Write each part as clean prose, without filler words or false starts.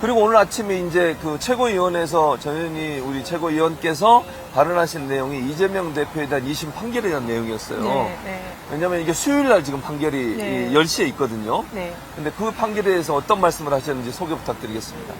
그리고 오늘 아침에 이제 그 최고위원회에서 전현희 우리 최고위원께서 발언하신 내용이 이재명 대표에 대한 2심 판결에 대한 내용이었어요. 네, 네. 왜냐면 이게 수요일 날 지금 판결이 네. 10시에 있거든요. 네. 근데 그 판결에 대해서 어떤 말씀을 하셨는지 소개 부탁드리겠습니다.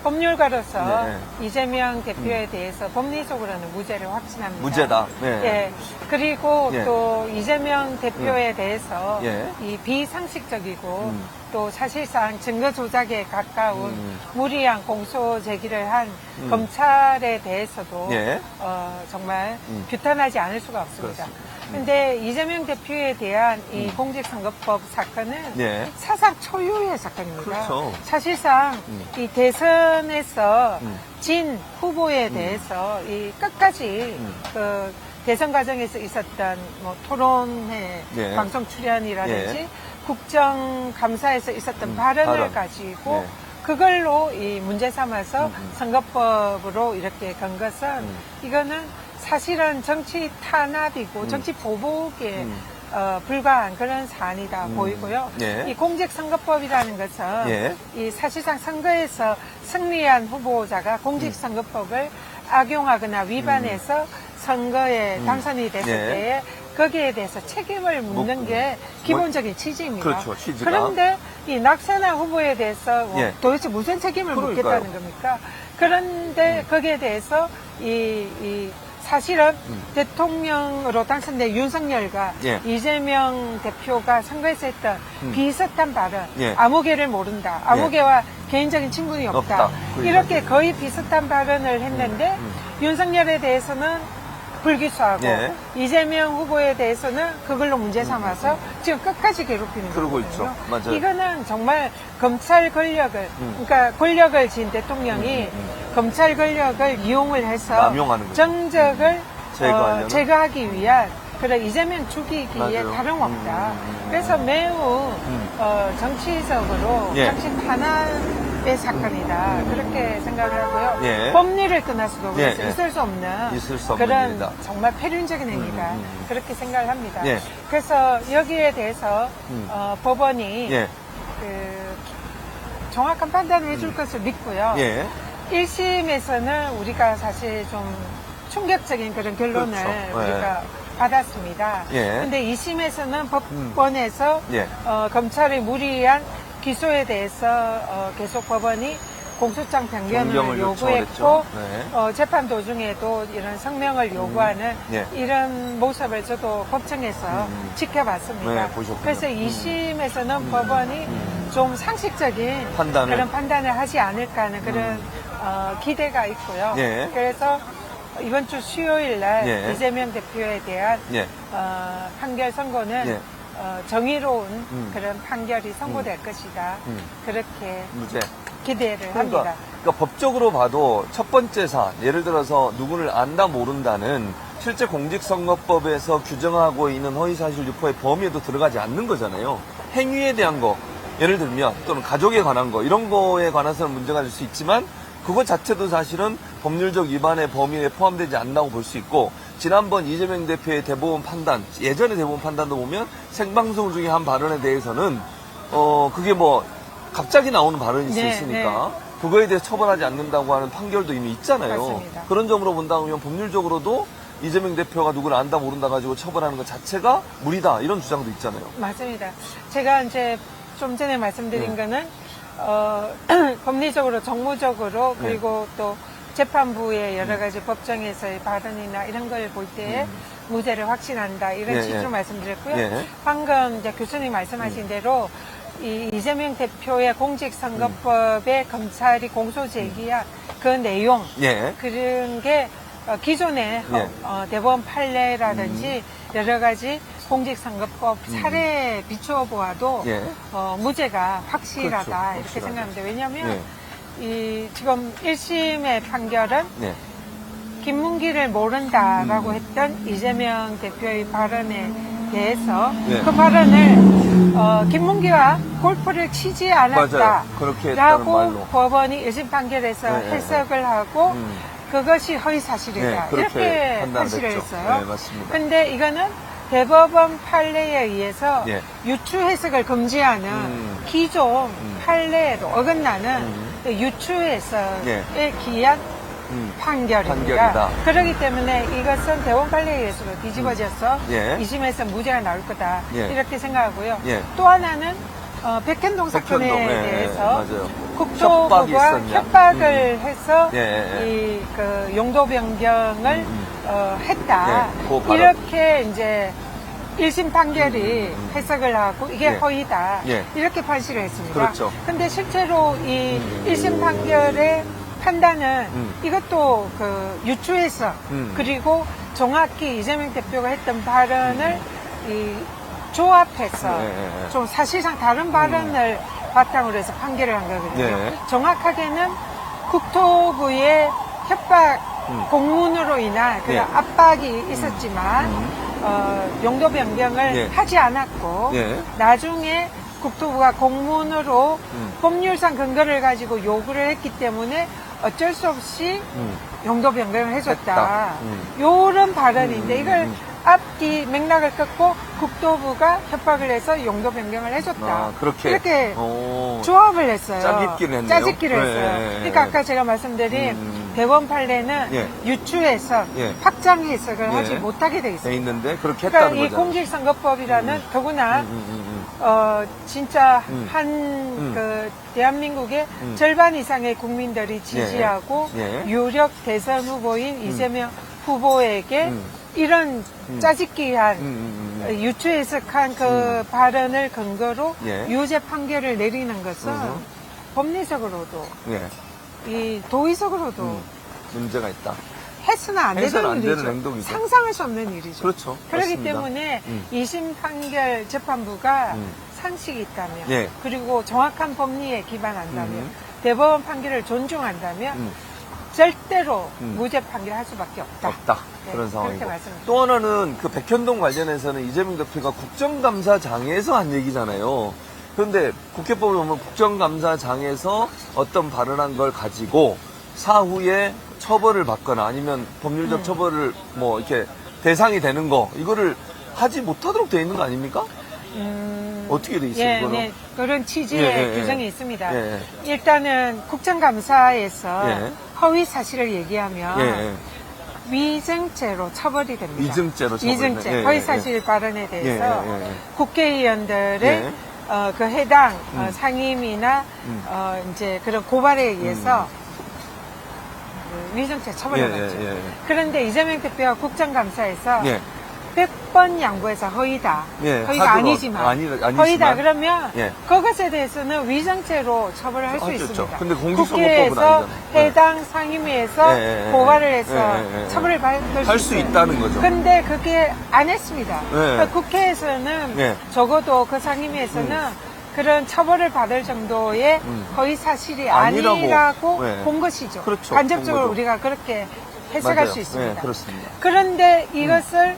법률가로서 네. 이재명 대표에 대해서 법리적으로는 무죄를 확신합니다. 무죄다. 네. 예. 그리고 예. 또 이재명 대표에 대해서 예. 이 비상식적이고 또 사실상 증거 조작에 가까운 무리한 공소 제기를 한 검찰에 대해서도 예. 정말 규탄하지 않을 수가 없습니다. 그렇습니다. 근데 이재명 대표에 대한 이 공직선거법 사건은 예. 사상 초유의 사건입니다. 그렇죠. 사실상 이 대선에서 진 후보에 대해서 이 끝까지 그 대선 과정에서 있었던 뭐 토론회, 예. 방송 출연이라든지 예. 국정감사에서 있었던 발언을 발언. 가지고 예. 그걸로 이 문제 삼아서 선거법으로 이렇게 간 것은 이거는 사실은 정치 탄압이고 정치 보복에 불과한 그런 사안이다 보이고요. 예. 이 공직선거법이라는 것은 예. 이 사실상 선거에서 승리한 후보자가 공직선거법을 악용하거나 위반해서 선거에 당선이 됐을 예. 때에 거기에 대해서 책임을 묻는 게 기본적인 취지입니다. 그렇죠, 취지가. 그런데 이 낙선한 후보에 대해서 뭐 예. 도대체 무슨 책임을 그러니까요. 묻겠다는 겁니까? 그런데 거기에 대해서 이 사실은 대통령으로 당선된 윤석열과 예. 이재명 대표가 선거에서 했던 비슷한 발언, 예. 아무개를 모른다, 아무개와 개인적인 친분이 없다, 없다. 그 이렇게 거의 비슷한 발언을 했는데 윤석열에 대해서는 불기소하고 예. 이재명 후보에 대해서는 그걸로 문제 삼아서 지금 끝까지 괴롭히는 그러고 거거든요. 있죠. 맞아요. 이거는 정말 검찰 권력을 그러니까 권력을 진 대통령이 검찰 권력을 이용을 해서 남용하는 거죠. 정적을 제거하려는? 제거하기 위한 그런 이재명 죽이기에 맞아요. 다름없다. 그래서 매우 정치적으로 예. 정치 탄압의 사건이다. 그렇게 생각을 하고요. 예. 법리를 떠나서도 예, 그래서 예. 있을 수 없는 있을 수 없는 그런 일이다. 정말 폐륜적인 행위다. 그렇게 생각을 합니다. 예. 그래서 여기에 대해서 법원이 예. 그 정확한 판단을 해줄 것을 믿고요. 예. 1심에서는 우리가 사실 좀 충격적인 그런 결론을 그렇죠. 우리가 받았습니다. 예. 근데 2심에서는 법원에서 예. 검찰의 무리한 기소에 대해서 계속 법원이 공소장 변경을 변경을 요구했고 요청을 했죠. 네. 재판 도중에도 이런 성명을 요구하는 예. 이런 모습을 저도 법정에서 지켜봤습니다. 네, 보셨군요. 그래서 2심에서는 법원이 좀 상식적인 판단을. 그런 판단을 하지 않을까 하는 그런 기대가 있고요. 예. 그래서 이번 주 수요일 날 예. 이재명 대표에 대한 예. 판결 선고는 예. 정의로운 그런 판결이 선고될 것이다. 그렇게 무죄. 기대를 합니다. 그러니까 법적으로 봐도 첫 번째 사안, 예를 들어서 누구를 안다 모른다는 실제 공직선거법에서 규정하고 있는 허위사실 유포의 범위에도 들어가지 않는 거잖아요. 행위에 대한 거, 예를 들면 또는 가족에 관한 거 이런 거에 관해서는 문제가 될 수 있지만 그것 자체도 사실은 법률적 위반의 범위에 포함되지 않는다고 볼 수 있고 지난번 이재명 대표의 대법원 판단, 예전의 대법원 판단도 보면 생방송 중에 한 발언에 대해서는 그게 뭐 갑자기 나오는 발언일 수 네, 있으니까 그거에 대해서 처벌하지 않는다고 하는 판결도 이미 있잖아요. 맞습니다. 그런 점으로 본다면 법률적으로도 이재명 대표가 누구를 안다 모른다 가지고 처벌하는 것 자체가 무리다 이런 주장도 있잖아요. 맞습니다. 제가 이제 좀 전에 말씀드린 거는 법리적으로 정무적으로 그리고 또 재판부의 여러 가지 법정에서의 발언이나 이런 걸 볼 때에 무죄를 확신한다 이런 예, 취지로 예. 말씀드렸고요. 예. 방금 이제 교수님 말씀하신 대로 이 이재명 대표의 공직선거법에 검찰이 공소 제기한 그 내용 예. 그런 게 기존의 예. 대법원 판례라든지 여러 가지 공직선거법 사례에 비추어 보아도 예. 무죄가 확실하다 그렇죠. 이렇게 확실하다. 생각합니다. 왜냐하면 예. 이 지금 1심의 판결은 예. 김문기를 모른다라고 했던 이재명 대표의 발언에 대해서 예. 그 발언을 김문기와 골프를 치지 맞아요. 그렇게 했다는 않았다라고 말로. 법원이 1심 판결에서 예, 예, 해석을 하고 그것이 허위사실이다. 네, 그렇게 이렇게 판단을 판시를 했죠. 했어요. 네, 맞습니다. 근데 이거는 대법원 판례에 의해서 예. 유추 해석을 금지하는 기존 판례로 어긋나는 유추 해석에 예. 기한 판결입니다. 판결이다. 그렇기 때문에 이것은 대법원 판례에 의해서 뒤집어져서 예. 2심에서 무죄가 나올 거다. 예. 이렇게 생각하고요. 예. 또 하나는 백현동 사건에 백현동, 예, 대해서 맞아요. 국토부가 협박이 있었냐. 협박을 해서 예, 예. 그 용도 변경을 했다. 예, 그 발언. 이렇게 이제 1심 판결이 해석을 하고 이게 예. 허위다. 예. 이렇게 판시를 했습니다. 그렇죠. 근데 실제로 이 1심 판결의 판단은 이것도 그 유추해서 그리고 정확히 이재명 대표가 했던 발언을 이 조합해서 예, 예, 예. 좀 사실상 다른 발언을 바탕으로 해서 판결을 한 거거든요. 예. 정확하게는 국토부의 협박 공문으로 인한 그런 예. 압박이 있었지만 용도 변경을 예. 하지 않았고 예. 나중에 국토부가 공문으로 법률상 근거를 가지고 요구를 했기 때문에 어쩔 수 없이 용도 변경을 해줬다. 했다. 요런 발언인데 이걸 앞뒤 맥락을 끊고 국토부가 협박을 해서 용도 변경을 해줬다. 아, 그렇게. 이렇게 오. 조합을 했어요. 짜깁기를 했네요. 짜깁기를 네, 했어요. 네, 그러니까 네. 아까 제가 말씀드린 대법원 판례는 예. 유추해서 예. 확장 해석을 예. 하지 못하게 돼 있어요. 돼 있는데 그렇게 그러니까 했다는 이 거잖아요. 공직선거법이라는 더구나 진짜 한 음. 그 대한민국의 절반 이상의 국민들이 지지하고 예. 유력 대선 후보인 이재명 후보에게 이런 짜집기한 유추 해석한 그 발언을 근거로 예. 유죄 판결을 내리는 것은 법리적으로도 예. 이 도의적으로도 문제가 있다. 해서는 안 되는 해서는 안 되는 일이죠. 행동이죠. 상상할 수 없는 일이죠. 그렇죠. 그렇기 맞습니다. 때문에 2심 판결 재판부가 상식이 있다면 예. 그리고 정확한 법리에 기반한다면 대법원 판결을 존중한다면 절대로 무죄 판결할 수밖에 없다. 없다. 네, 그런 상황이고. 그렇게 말씀드립니다. 또 하나는 그 백현동 관련해서는 이재명 대표가 국정감사장에서 한 얘기잖아요. 그런데 국회법을 보면 국정감사장에서 어떤 발언한 걸 가지고 사후에 처벌을 받거나 아니면 법률적 처벌을 뭐 이렇게 대상이 되는 거 이거를 하지 못하도록 돼 있는 거 아닙니까? 어떻게 돼 있어요? 예, 이거는? 네, 그런 취지의 예, 예, 규정이 예. 있습니다. 예, 예. 일단은 국정감사에서 예. 허위 사실을 얘기하면 예, 예. 위증죄로 처벌이 됩니다. 위증죄로 처벌이 위증죄, 돼. 예, 허위 예, 사실 발언에 대해서 예, 예, 예. 국회의원들의 예. 그 해당 상임이나 이제 그런 고발에 의해서 그 위증죄 처벌을 예, 받죠. 예, 예. 그런데 이재명 대표가 국정감사에서 예. 100번 양보해서 허위다. 예, 허위가 하도록 아니지만. 아니지만. 허위다 그러면 예. 그것에 대해서는 위증죄로 처벌을 할 수 하겠죠. 있습니다. 근데 공직선거법은 국회에서 아니잖아요. 해당 상임위에서 예, 예, 예. 고발을 해서 예, 예, 예. 처벌을 받을 할 수 있어요. 있다는 거죠. 근데 그게 안 했습니다. 예. 그러니까 국회에서는 예. 적어도 그 상임위에서는 그런 처벌을 받을 정도의 허위 사실이 아니라고 예. 본 것이죠. 그렇죠. 간접적으로 본 거죠. 우리가 그렇게 해석할 맞아요. 수 있습니다. 예, 그렇습니다. 그런데 이것을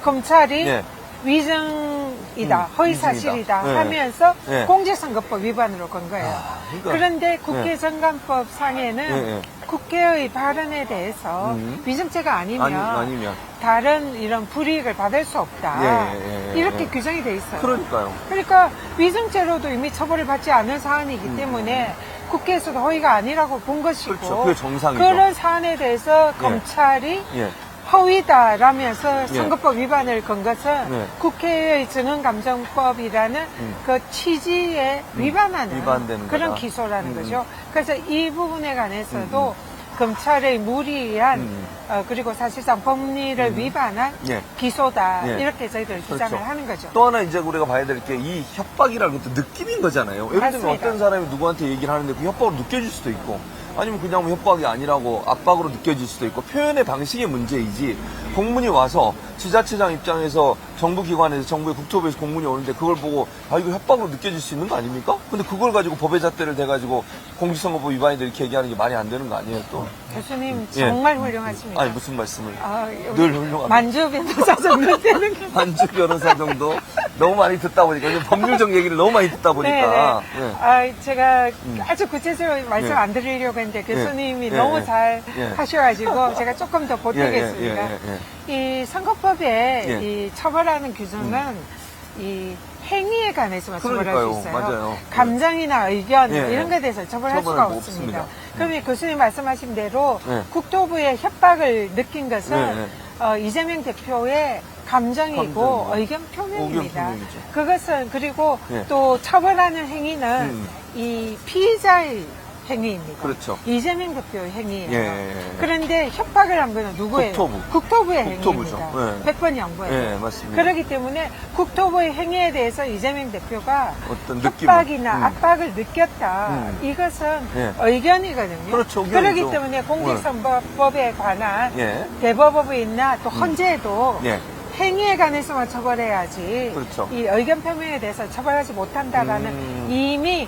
검찰이 예. 위증이다, 허위 위증이다. 사실이다 예. 하면서 예. 공직선거법 위반으로 건 거예요. 그러니까. 그런데 국회선거법 상에는 예, 예. 국회의 발언에 대해서 위증죄가 아니면, 아니면. 다른 이런 불이익을 받을 수 없다. 예, 예, 예, 이렇게 예. 규정이 돼 있어요. 그러니까요. 그러니까 위증죄로도 이미 처벌을 받지 않은 사안이기 때문에 국회에서도 허위가 아니라고 본 것이고 그렇죠. 그게 정상이죠. 그런 사안에 대해서 검찰이 예. 허위다라면서 예. 선거법 위반을 건 것은 예. 국회의 증언감정법이라는 그 취지에 위반하는 위반되는 그런 거다. 기소라는 거죠. 그래서 이 부분에 관해서도 검찰의 무리한 그리고 사실상 법리를 위반한 예. 기소다 예. 이렇게 저희들 주장을 그렇죠. 하는 거죠. 또 하나 이제 우리가 봐야 될 게 이 협박이라는 것도 느낌인 거잖아요. 예를 들면 맞습니다. 어떤 사람이 누구한테 얘기를 하는데 그 협박으로 느껴질 수도 있고 아니면 그냥 뭐 협박이 아니라고 압박으로 느껴질 수도 있고 표현의 방식의 문제이지 공문이 와서 지자체장 입장에서 정부기관에서 정부의 국토부에서 공문이 오는데 그걸 보고 아 이거 협박으로 느껴질 수 있는 거 아닙니까? 근데 그걸 가지고 법의 잣대를 대가지고 공직선거법 위반이다 이렇게 얘기하는 게 말이 안 되는 거 아니에요 또? 교수님 예. 정말 훌륭하십니다. 아니 무슨 말씀을 아, 늘 훌륭합니다. 만주 변호사 정도 되는 거. 한주 변호사 정도 너무 많이 듣다 보니까, 요즘 법률적 얘기를 너무 많이 듣다 보니까. 네네. 예. 아, 제가 음. 아주 구체적으로 말씀 예. 안 드리려고 했는데 교수님이 예. 너무 예. 잘 예. 하셔가지고 제가 조금 더 보태겠습니다. 예. 이 선거법에 예. 이 처벌하는 규정은 이 행위에 관해서만 처벌할 그러니까요. 수 있어요. 맞아요. 감정이나 의견 예. 이런 것에 대해서 처벌할 수가 처벌할 수 없습니다. 없습니다. 그러면 교수님 말씀하신 대로 예. 국토부의 협박을 느낀 것은 예. 이재명 대표의 감정이고 감정이고 의견 표명입니다. 의견 표명이죠. 그것은 그리고 예. 또 처벌하는 행위는 음. 이 피의자의 행위입니다. 그렇죠. 이재명 대표의 행위예요. 예. 그런데 협박을 한 거는 누구예요? 국토부죠. 국토부의 행위입니다. 예. 100번 양보해요. 예, 맞습니다. 그렇기 때문에 국토부의 행위에 대해서 이재명 대표가 어떤 느낌을. 협박이나 압박을 느꼈다. 이것은 예. 의견이거든요. 그렇죠, 의견이죠. 그렇기 때문에 공직선거법에 관한 예. 대법원이나 또 헌재도 예. 행위에 관해서만 처벌해야지 그렇죠. 이 의견 표명에 대해서 처벌하지 못한다라는 음. 이미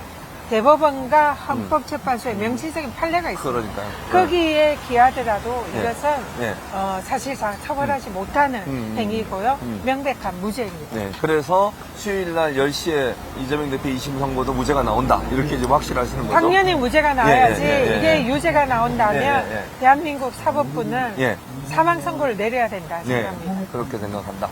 대법원과 헌법재판소의 명시적인 판례가 있습니다. 그러니까요. 거기에 기하더라도 예. 이것은 예. 사실상 처벌하지 못하는 행위고요. 음. 명백한 무죄입니다. 네, 그래서 수요일 날 10시에 이재명 대표 2심 선고도 무죄가 나온다. 이렇게 지금 확실하시는 거죠? 당연히 무죄가 나와야지 예. 이게 유죄가 나온다면 예. 대한민국 사법부는 예. 사망 선고를 내려야 된다 네, 생각합니다. 그렇게 생각한다.